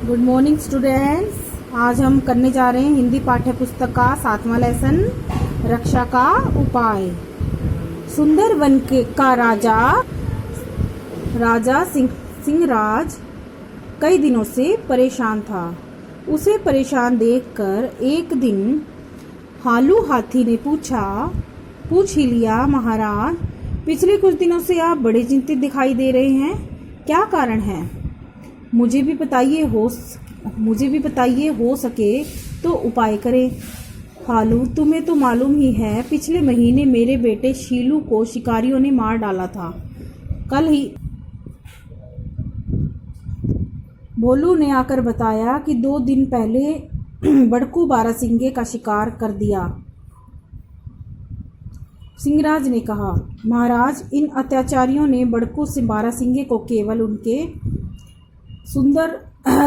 Good morning students. आज हम करने जा रहे हैं हिंदी पाठ्य पुस्तक का 7वां लेसन, रक्षा का उपाय। सुंदर वन का राजा सिंहराज कई दिनों से परेशान था। उसे परेशान देखकर एक दिन हालू हाथी ने पूछ ही लिया, महाराज, पिछले कुछ दिनों से आप बड़े चिंतित दिखाई दे रहे हैं, क्या कारण है? मुझे भी बताइए, हो सके तो उपाय करें। हालू, तुम्हें तो मालूम ही है, पिछले महीने मेरे बेटे शीलू को शिकारियों ने मार डाला था। कल ही भोलू ने आकर बताया कि 2 दिन पहले बड़कू बारासिंगे का शिकार कर दिया। सिंहराज ने कहा, महाराज, इन अत्याचारियों ने बड़कू बारासिंगे को केवल उनके सुंदर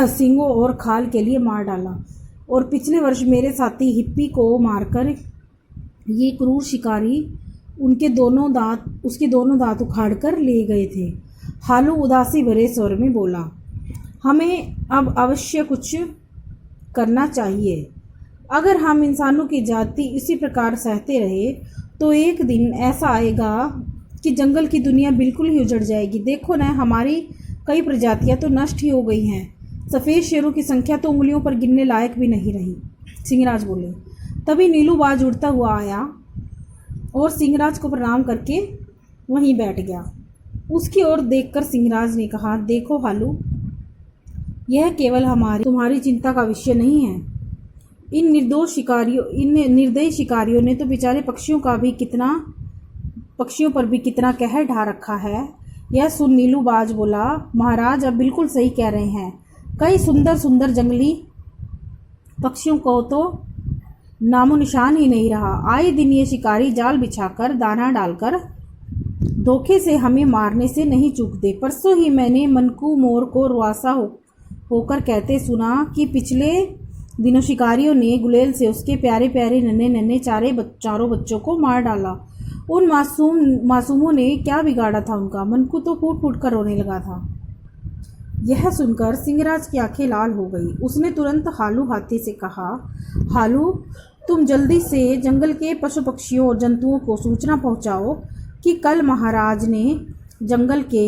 सींगों और खाल के लिए मार डाला, और पिछले वर्ष मेरे साथी हिप्पी को मारकर ये क्रूर शिकारी उसके दोनों दांत उखाड़कर ले गए थे। हालू उदासी भरे स्वर में बोला, हमें अब अवश्य कुछ करना चाहिए। अगर हम इंसानों की जाति इसी प्रकार सहते रहे तो एक दिन ऐसा आएगा कि जंगल की दुनिया बिल्कुल ही उजड़ जाएगी। देखो न, हमारी कई प्रजातियां तो नष्ट ही हो गई हैं। सफ़ेद शेरों की संख्या तो उंगलियों पर गिनने लायक भी नहीं रही। सिंहराज बोले। तभी नीलू बाज उड़ता हुआ आया और सिंहराज को प्रणाम करके वहीं बैठ गया। उसकी ओर देखकर सिंहराज ने कहा, देखो हालू, यह केवल तुम्हारी चिंता का विषय नहीं है। इन निर्दयी शिकारियों ने तो बेचारे पक्षियों पर भी कितना कहर ढा रखा है। यह सुन नीलू बाज बोला, महाराज, आप बिल्कुल सही कह रहे हैं। कई सुंदर सुंदर जंगली पक्षियों को तो नामो निशान ही नहीं रहा। आए दिन ये शिकारी जाल बिछाकर दाना डालकर धोखे से हमें मारने से नहीं चूकते। परसों ही मैंने मनकू मोर को रुआसा होकर कहते सुना कि पिछले दिनों शिकारियों ने गुलेल से उसके प्यारे प्यारे नन्हे चारों बच्चों को मार डाला। उन मासूमों ने क्या बिगाड़ा था उनका? मनकू तो फूट फूट कर रोने लगा था। यह सुनकर सिंहराज की आंखें लाल हो गई। उसने तुरंत हालू हाथी से कहा, हालू, तुम जल्दी से जंगल के पशु पक्षियों और जंतुओं को सूचना पहुंचाओ कि कल महाराज ने जंगल के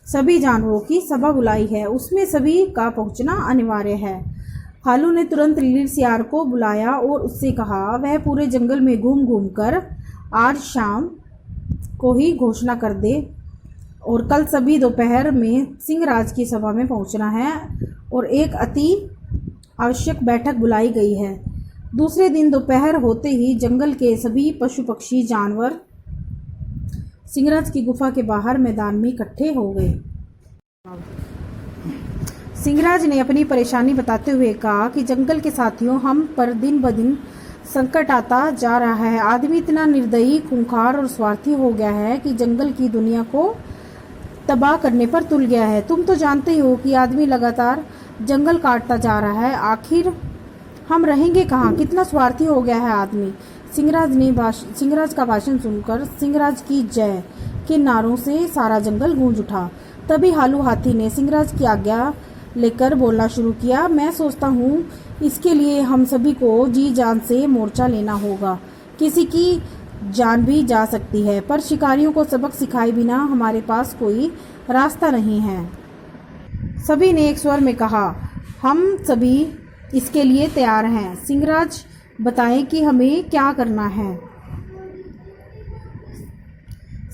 सभी जानवरों की सभा बुलाई है, उसमें सभी का पहुंचना अनिवार्य है। हालू ने तुरंत लील सियार को बुलाया और उससे कहा वह पूरे जंगल में घूम घूम कर आज शाम को ही घोषणा कर दे और कल सभी दोपहर में सिंहराज की सभा में पहुंचना है और एक अति आवश्यक बैठक बुलाई गई है। दूसरे दिन दोपहर होते ही जंगल के सभी पशु पक्षी जानवर सिंहराज की गुफा के बाहर मैदान में इकट्ठे हो गए। सिंहराज ने अपनी परेशानी बताते हुए कहा कि जंगल के साथियों, हम पर दिन ब दिन संकट आता जा रहा है। आदमी इतना निर्दयी, खूंखार और स्वार्थी हो गया है कि जंगल की दुनिया को तबाह करने पर तुल गया है। तुम तो जानते ही हो कि आदमी लगातार जंगल काटता जा रहा है। आखिर हम रहेंगे कहाँ? कितना स्वार्थी हो गया है आदमी। सिंहराज का भाषण सुनकर सिंहराज की जय के नारों से सारा जंगल गूंज उठा। तभी हालू हाथी ने सिंहराज की आज्ञा लेकर बोलना शुरू किया, मैं सोचता हूँ इसके लिए हम सभी को जी जान से मोर्चा लेना होगा। किसी की जान भी जा सकती है, पर शिकारियों को सबक सिखाए बिना हमारे पास कोई रास्ता नहीं है। सभी ने एक स्वर में कहा, हम सभी इसके लिए तैयार हैं। सिंहराज, बताएं कि हमें क्या करना है।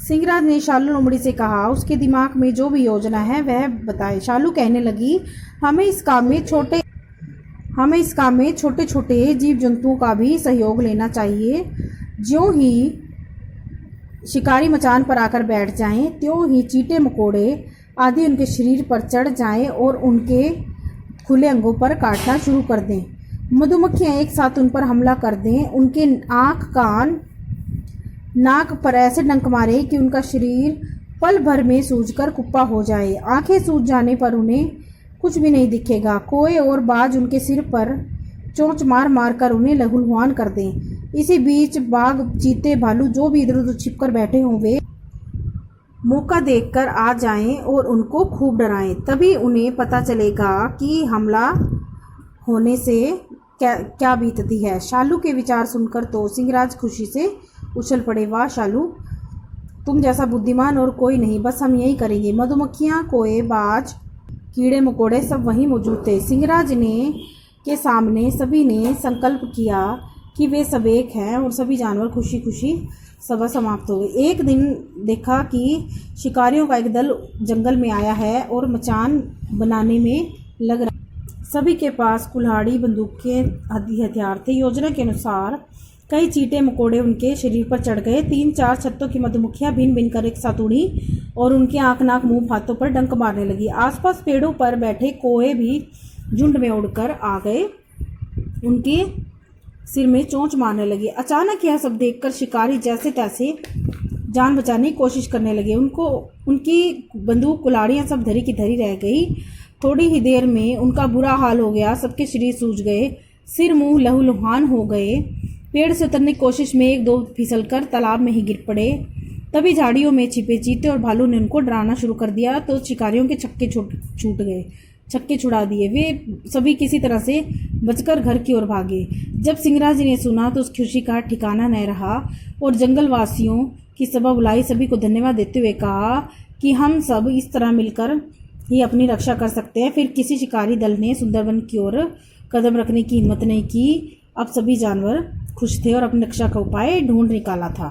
सिंहराज ने शालू लोमड़ी से कहा, उसके दिमाग में जो भी योजना है वह बताए। शालू कहने लगी, हमें इस काम में छोटे छोटे जीव जंतुओं का भी सहयोग लेना चाहिए। ज्यों ही शिकारी मचान पर आकर बैठ जाएं, त्यों ही चींटे मकोड़े आदि उनके शरीर पर चढ़ जाएं और उनके खुले अंगों पर काटना शुरू कर दें। मधुमक्खियां एक साथ उन पर हमला कर दें, उनके आँख, कान, नाक पर ऐसे डंक मारे कि उनका शरीर पल भर में सूजकर कुप्पा हो जाए। आंखें सूज जाने पर उन्हें कुछ भी नहीं दिखेगा। कोए और बाज उनके सिर पर चोंच मार मार कर उन्हें लहूलुहान कर दें। इसी बीच बाघ, चीते, भालू जो भी इधर उधर छिपकर बैठे हों वे मौका देखकर आ जाएं और उनको खूब डराएं, तभी उन्हें पता चलेगा कि हमला होने से क्या क्या बीतती है। शालू के विचार सुनकर तो सिंहराज खुशी से उछल पड़े। वाह शालू, तुम जैसा बुद्धिमान और कोई नहीं, बस हम यही करेंगे। मधुमक्खियाँ, कोए, बाज, कीड़े मकोड़े सब वहीं मौजूद थे। सिंहराज ने के सामने सभी ने संकल्प किया कि वे सब एक हैं और सभी जानवर खुशी खुशी सभा समाप्त हो गई। एक दिन देखा कि शिकारियों का एक दल जंगल में आया है और मचान बनाने में लग रहा। सभी के पास कुल्हाड़ी, बंदूकें आदि हथियार थे। योजना के अनुसार कई चींटे मकोड़े उनके शरीर पर चढ़ गए। 3-4 छत्तों की मधुमक्खियां भिन भिन कर एक साथ उड़ी और उनके आंख, नाक, मुंह, हाथों पर डंक मारने लगी। आसपास पेड़ों पर बैठे कोए भी झुंड में उड़कर आ गए, उनके सिर में चोंच मारने लगे। अचानक यह सब देखकर शिकारी जैसे तैसे जान बचाने की कोशिश करने लगे। उनकी बंदूक, कुल्हाड़ियां सब धरी की धरी रह गई। थोड़ी ही देर में उनका बुरा हाल हो गया। सबके शरीर सूज गए, सिर मुंह लहूलुहान हो गए। पेड़ से उतरने की कोशिश में एक दो फिसलकर तालाब में ही गिर पड़े। तभी झाड़ियों में छिपे चीते और भालू ने उनको डराना शुरू कर दिया तो शिकारियों के छक्के छुड़ा दिए। वे सभी किसी तरह से बचकर घर की ओर भागे। जब सिंहराज ने सुना तो उस खुशी का ठिकाना न रहा और जंगल वासियों की सभा बुलाई। सभी को धन्यवाद देते हुए कहा कि हम सब इस तरह मिलकर ही अपनी रक्षा कर सकते हैं। फिर किसी शिकारी दल ने सुंदरवन की ओर कदम रखने की हिम्मत नहीं की। अब सभी जानवर खुश थे और अपनी रक्षा का उपाय ढूंढ निकाला था।